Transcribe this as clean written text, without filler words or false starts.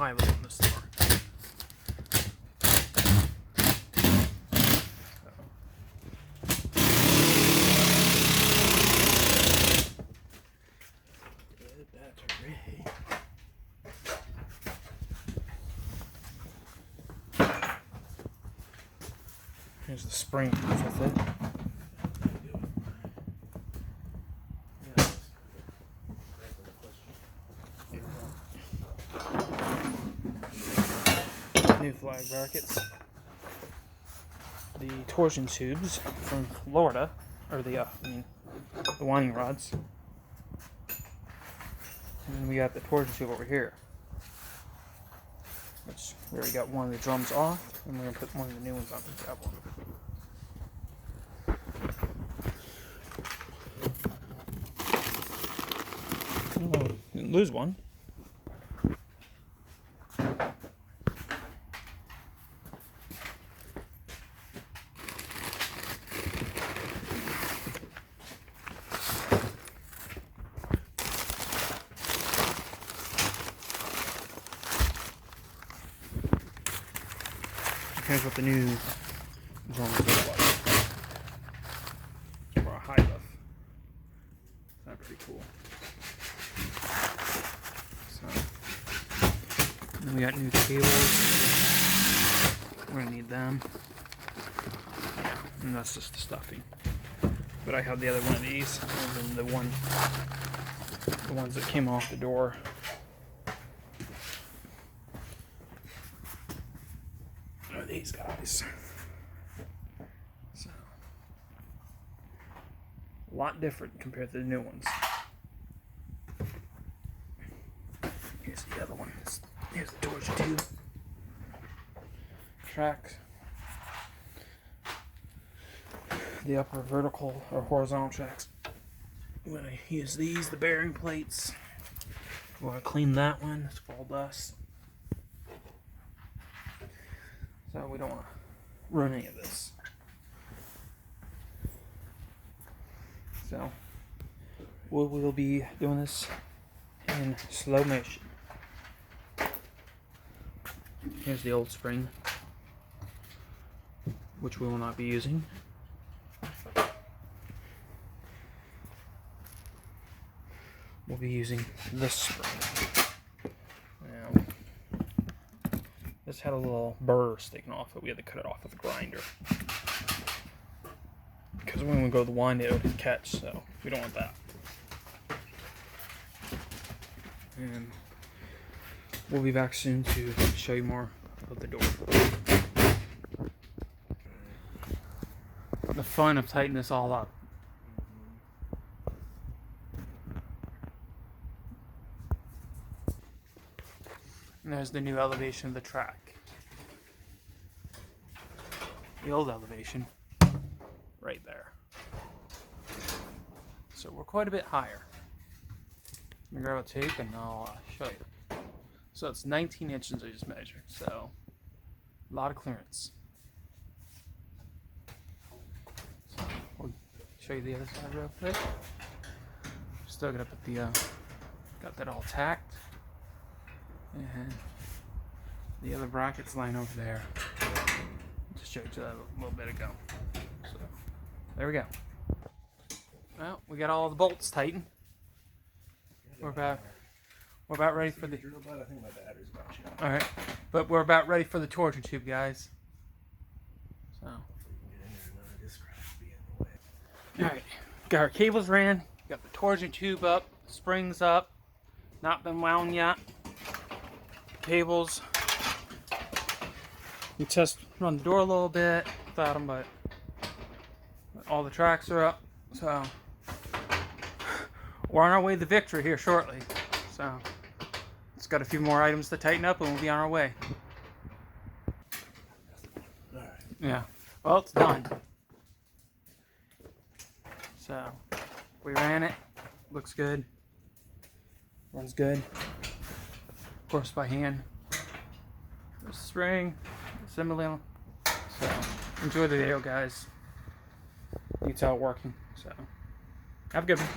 high low on this door. Good battery. Here's the spring with it. New flag brackets. The torsion tubes from Florida, or the winding rods. And then we got the torsion tube over here, which we already got one of the drums off, and we're gonna put one of the new ones on the top one. Oh, didn't lose one. Here's what the new drums look like. For a high buff. That's pretty cool. So, then we got new cables. We're gonna need them. Yeah, and that's just the stuffing. But I have the other one of these, and then the ones that came off the door. These guys. So, a lot different compared to the new ones. Here's the other one. Here's the torsion tube. Tracks. The upper vertical or horizontal tracks. I'm going to use these, the bearing plates. We're going to clean that one. It's all dust. So we don't want to ruin any of this. So we'll be doing this in slow motion. Here's the old spring, which we will not be using. We'll be using this spring. Now, this had a little burr sticking off it. We had to cut it off with a grinder. Because when we go to the wind, it would catch, so we don't want that. And we'll be back soon to show you more of the door. The fun of tightening this all up. And there's the new elevation of the track. The old elevation, right there. So we're quite a bit higher. Let me grab a tape and I'll show you. So it's 19 inches I just measured, so a lot of clearance. So we'll show you the other side real quick. Still gotta put the, got that all tacked. And the other brackets line over there. Just showed you that a little bit ago. So there we go. Well, we got all the bolts tightened. We're about ready for the. I think my battery's about shot. All right, but we're about ready for the torsion tube, guys. So. All right, got our cables ran. Got the torsion tube up, springs up, not been wound yet. Cables. We run the door a little bit without them, but all the tracks are up. So we're on our way to victory here shortly. So it's got a few more items to tighten up, and we'll be on our way. All right. Yeah. Well, it's done. So we ran it. Looks good. Runs good. Of course, by hand. There's the spring, assembly. So enjoy the video, guys. You can tell it working. So have a good one.